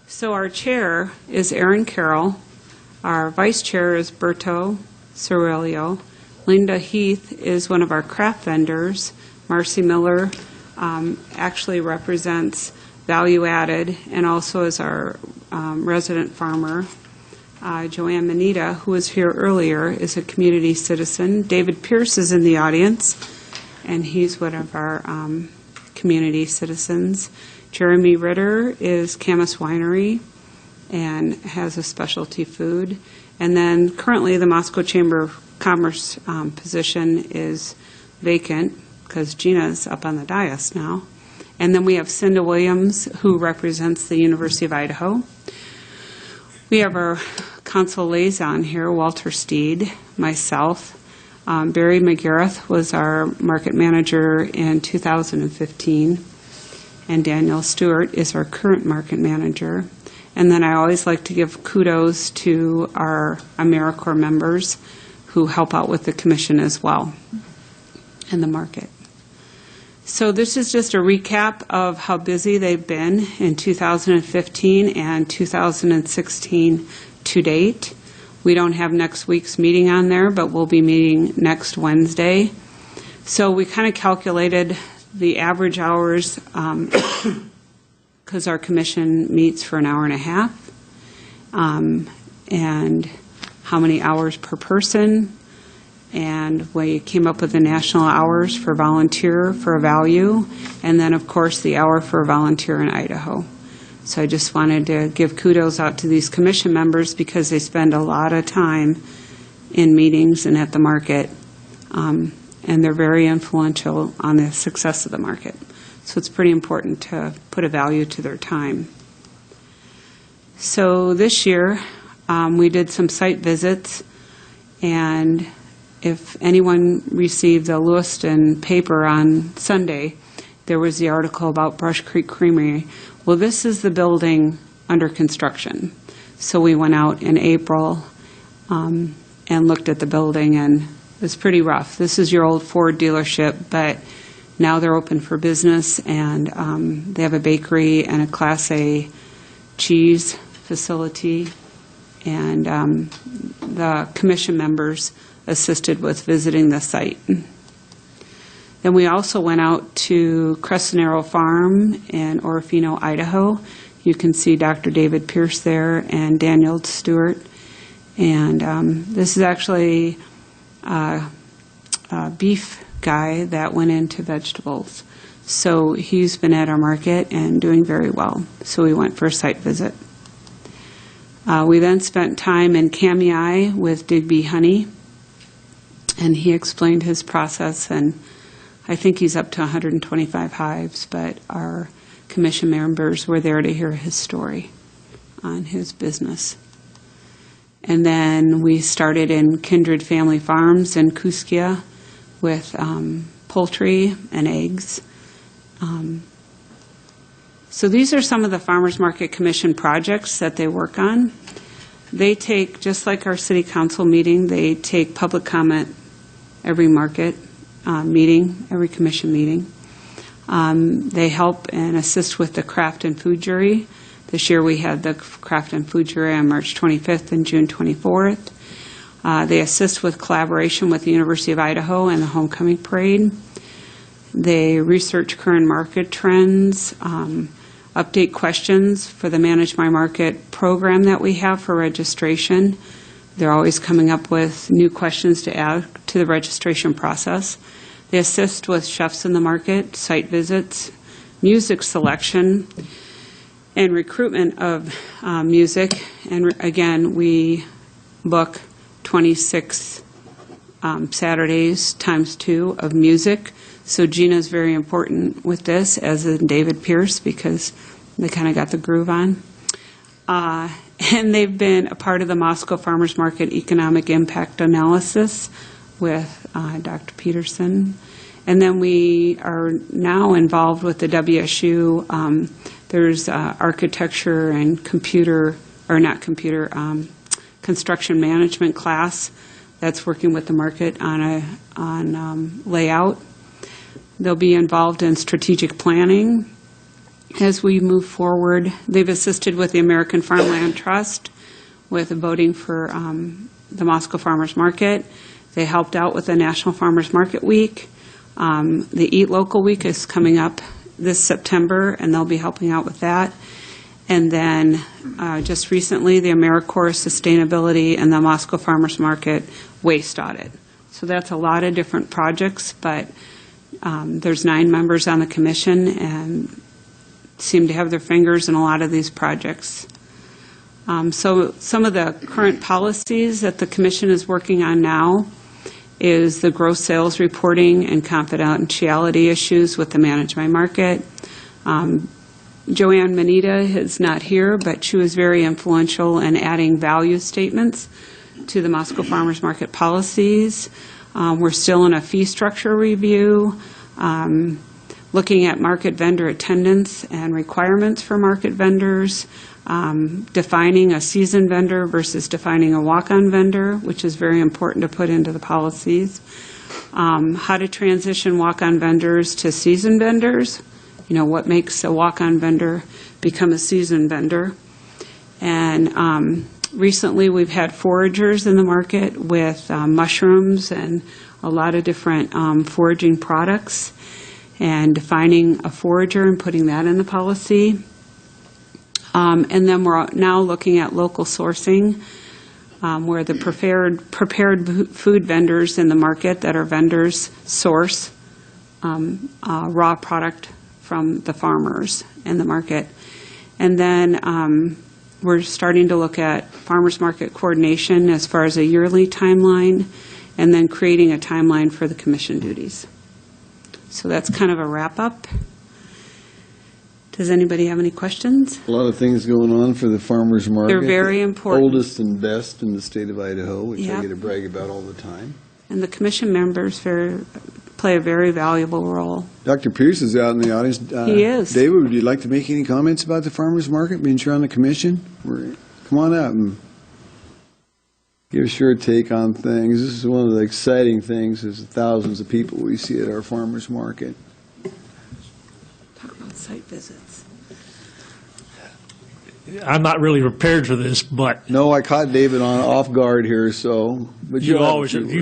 So our chair is Erin Carroll. Our vice chair is Berto Cerullo. Linda Heath is one of our craft vendors. Marcy Miller actually represents Value Added and also is our resident farmer. Joanne Manita, who was here earlier, is a community citizen. David Pierce is in the audience, and he's one of our community citizens. Jeremy Ritter is Camas Winery and has a specialty food. And then currently the Moscow Chamber of Commerce position is vacant because Gina's up on the dais now. And then we have Cinda Williams, who represents the University of Idaho. We have our council liaison here, Walter Steed, myself. Barry McGareth was our market manager in 2015, and Daniel Stewart is our current market manager. And then I always like to give kudos to our AmeriCorps members who help out with the commission as well and the market. So this is just a recap of how busy they've been in 2015 and 2016 to date. We don't have next week's meeting on there, but we'll be meeting next Wednesday. So we kind of calculated the average hours because our commission meets for an hour and a half, and how many hours per person. And we came up with the national hours for volunteer for a value, and then, of course, the hour for a volunteer in Idaho. So I just wanted to give kudos out to these commission members because they spend a lot of time in meetings and at the market, and they're very influential on the success of the market. So it's pretty important to put a value to their time. So this year, we did some site visits, and if anyone received the Lewiston paper on Sunday, there was the article about Brush Creek Creamery. Well, this is the building under construction. So we went out in April and looked at the building, and it was pretty rough. This is your old Ford dealership, but now they're open for business, and they have a bakery and a Class A cheese facility, and the commission members assisted with visiting the site. Then we also went out to Crescent Arrow Farm in Orofino, Idaho. You can see Dr. David Pierce there and Daniel Stewart. And this is actually a beef guy that went into vegetables. So he's been at our market and doing very well. So we went for a site visit. We then spent time in Kamiah with Digby Honey, and he explained his process, and I think he's up to 125 hives, but our commission members were there to hear his story on his business. And then we started in Kindred Family Farms in Kooskia with poultry and eggs. So these are some of the Farmers Market Commission projects that they work on. They take, just like our city council meeting, they take public comment every market meeting, every commission meeting. They help and assist with the craft and food jury. This year we had the craft and food jury on March 25th and June 24th. They assist with collaboration with the University of Idaho and the Homecoming Parade. They research current market trends, update questions for the Manage My Market program that we have for registration. They're always coming up with new questions to add to the registration process. They assist with chefs in the market, site visits, music selection, and recruitment of music. And again, we book 26 Saturdays times 2 of music. So Gina's very important with this, as is David Pierce, because they kind of got the groove on. And they've been a part of the Moscow Farmers Market Economic Impact Analysis with Dr. Peterson. And then we are now involved with the WSU. There's architecture and construction management class that's working with the market on layout. They'll be involved in strategic planning as we move forward. They've assisted with the American Farmland Trust with voting for the Moscow Farmers Market. They helped out with the National Farmers Market Week. The Eat Local Week is coming up this September, and they'll be helping out with that. And then just recently, the AmeriCorps Sustainability and the Moscow Farmers Market Waste Audit. So that's a lot of different projects, but there's 9 members on the commission and seem to have their fingers in a lot of these projects. So some of the current policies that the commission is working on now is the gross sales reporting and confidentiality issues with the Manage My Market. Joanne Manita is not here, but she was very influential in adding value statements to the Moscow Farmers Market policies. We're still in a fee structure review, looking at market vendor attendance and requirements for market vendors, defining a seasoned vendor versus defining a walk-on vendor, which is very important to put into the policies, how to transition walk-on vendors to seasoned vendors, what makes a walk-on vendor become a seasoned vendor. And recently we've had foragers in the market with mushrooms and a lot of different foraging products, and defining a forager and putting that in the policy. And then we're now looking at local sourcing, where the prepared food vendors in the market that are vendors source raw product from the farmers in the market. And then we're starting to look at farmers market coordination as far as a yearly timeline, and then creating a timeline for the commission duties. So that's kind of a wrap-up. Does anybody have any questions? A lot of things going on for the farmers market. They're very important. Oldest and best in the state of Idaho, which I get to brag about all the time. And the commission members play a very valuable role. Dr. Pierce is out in the audience. He is. David, would you like to make any comments about the farmers market, being you're on the commission? Come on up and give us your take on things. This is one of the exciting things, is the thousands of people we see at our farmers market. Talk about site visits. I'm not really prepared for this, but No, I caught David off guard here, so. But you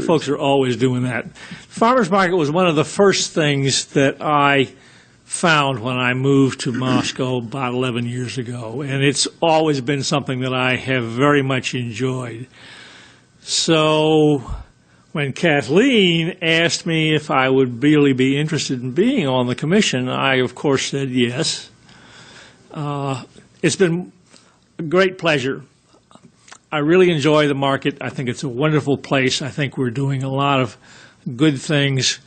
folks are always doing that. Farmers market was one of the first things that I found when I moved to Moscow about 11 years ago, and it's always been something that I have very much enjoyed. So when Kathleen asked me if I would really be interested in being on the commission, I, of course, said yes. It's been a great pleasure. I really enjoy the market. I think it's a wonderful place. I think we're doing a lot of good things.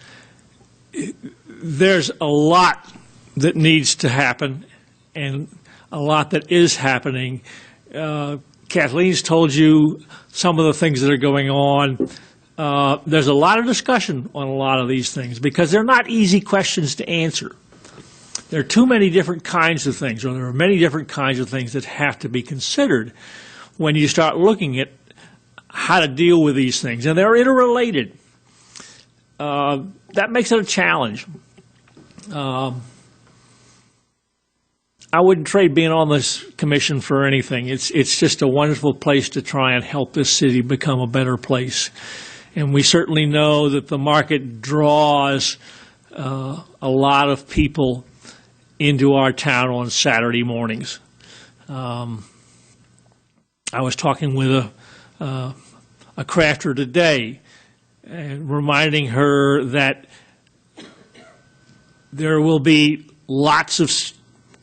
There's a lot that needs to happen and a lot that is happening. Kathleen's told you some of the things that are going on. There's a lot of discussion on a lot of these things because they're not easy questions to answer. There are too many different kinds of things, or there are many different kinds of things that have to be considered when you start looking at how to deal with these things. And they're interrelated. That makes it a challenge. I wouldn't trade being on this commission for anything. It's just a wonderful place to try and help this city become a better place. And we certainly know that the market draws a lot of people into our town on Saturday mornings. I was talking with a crafter today, and reminding her that there will be lots of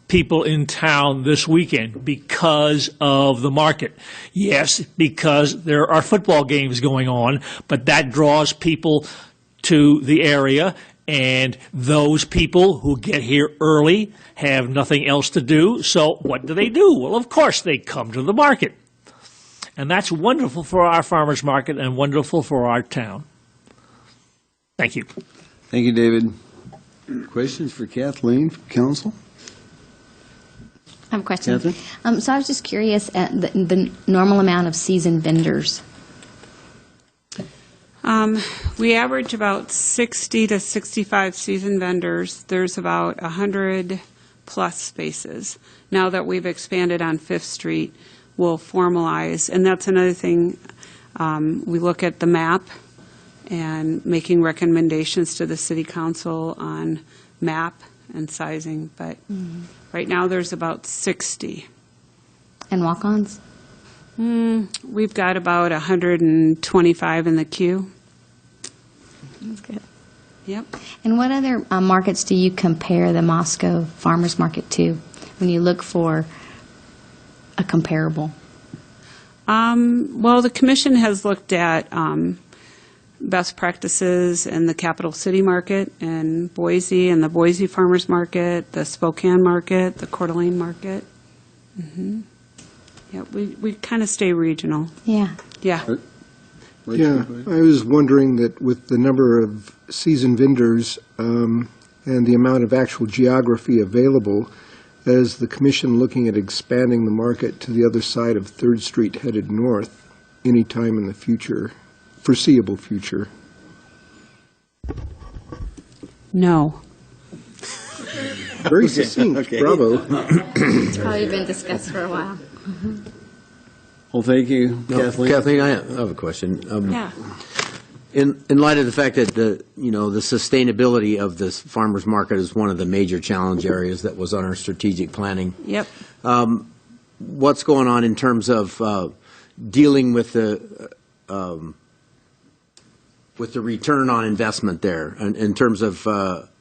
people in town this weekend because of the market. Yes, because there are football games going on, but that draws people to the area. And those people who get here early have nothing else to do, so what do? Well, of course they come to the market. And that's wonderful for our farmers market and wonderful for our town. Thank you. Thank you, David. Questions for Kathleen from council? I have a question. Catherine? So I was just curious at the normal amount of seasoned vendors. We average about 60 to 65 seasoned vendors. There's about 100 plus spaces. Now that we've expanded on Fifth Street, we'll formalize, and that's another thing, we look at the map and making recommendations to the city council on map and sizing, but right now there's about 60. And walk-ons? We've got about 125 in the queue. That's good. Yep. And what other markets do you compare the Moscow Farmers Market to when you look for a comparable? Well, the commission has looked at best practices in the capital city market and Boise and the Boise Farmers Market, the Spokane Market, the Coeur d'Alene Market. Yeah, we kind of stay regional. Yeah. Yeah. Yeah, I was wondering that with the number of seasoned vendors and the amount of actual geography available, is the commission looking at expanding the market to the other side of 3rd Street headed north anytime in the future, foreseeable future? No. Very succinct, bravo. It's probably been discussed for a while. Well, thank you, Kathleen. Kathleen, I have a question. Yeah. In light of the fact that the sustainability of this farmers market is one of the major challenge areas that was on our strategic planning, Yep. what's going on in terms of dealing with the return on investment there, in terms of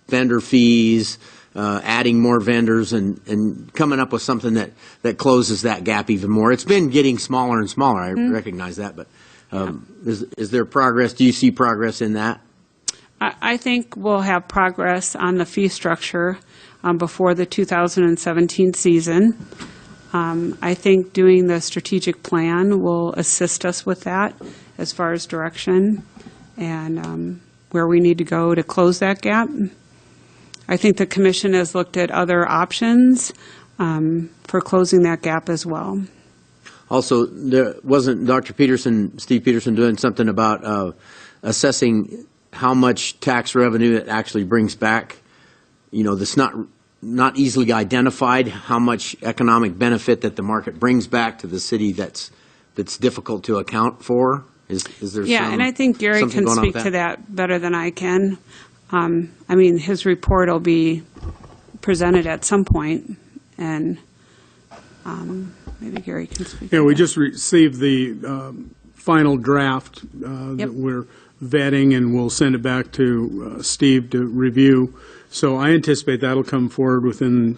vendor fees, adding more vendors, and coming up with something that closes that gap even more? It's been getting smaller and smaller. I recognize that, but is there progress? Do you see progress in that? I think we'll have progress on the fee structure before the 2017 season. I think doing the strategic plan will assist us with that as far as direction and where we need to go to close that gap. I think the commission has looked at other options for closing that gap as well. Also, there wasn't Steve Peterson doing something about assessing how much tax revenue it actually brings back? That's not easily identified, how much economic benefit that the market brings back to the city that's difficult to account for? Is there And I think Gary something can going on speak with to that better than I can. His report will be presented at some point, and maybe Gary can speak to Yeah, we that. just received the final draft that we're vetting, and we'll send it back to Steve to review. So I anticipate that'll come forward within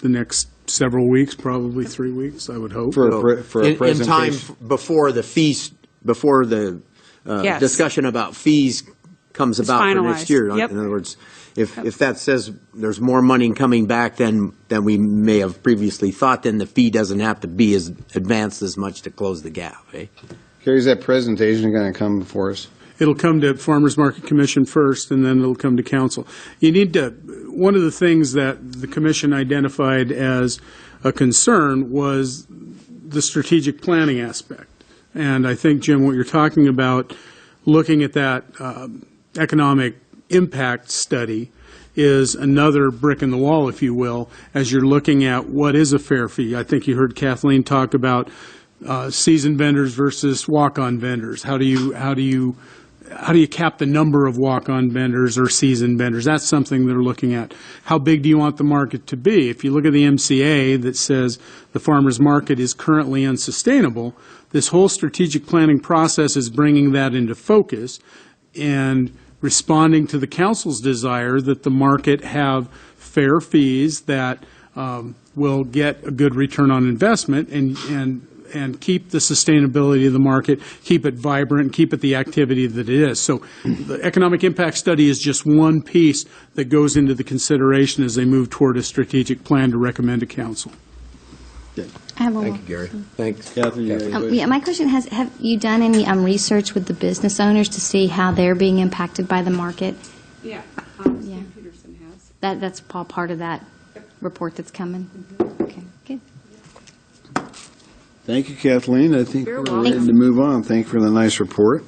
the next several weeks, probably 3 weeks, I would hope. For a in time presentation. before the fees, before the Yes. discussion about fees comes about for next finalized. year. Yep. In other words, if that says there's more money coming back than we may have previously thought, then the fee doesn't have to be as advanced as much to close the gap. Eh? Carrie's that presentation going to come before us? It'll come to Farmers Market Commission first, and then it'll come to council. One of the things that the commission identified as a concern was the strategic planning aspect. And I think, Jim, what you're talking about, looking at that economic impact study, is another brick in the wall, if you will, as you're looking at what is a fair fee. I think you heard Kathleen talk about seasoned vendors versus walk-on vendors. How do you cap the number of walk-on vendors or seasoned vendors? That's something they're looking at. How big do you want the market to be? If you look at the MCA that says the farmers market is currently unsustainable, this whole strategic planning process is bringing that into focus and responding to the council's desire that the market have fair fees that will get a good return on investment and keep the sustainability of the market, keep it vibrant, keep it the activity that it is. So the economic impact study is just one piece that goes into the consideration as they move toward a strategic plan to recommend to council. I have one Thank more. you, Gary. Thanks. Catherine, you have a question? Yeah, my question have you done any research with the business owners to see how they're being impacted by the market? Yeah, Yeah. Steve Peterson has. That's all part of that report that's coming? Okay, good. Thank you, Kathleen. I think You're we're welcome. ready to move on. Thank you for the nice report.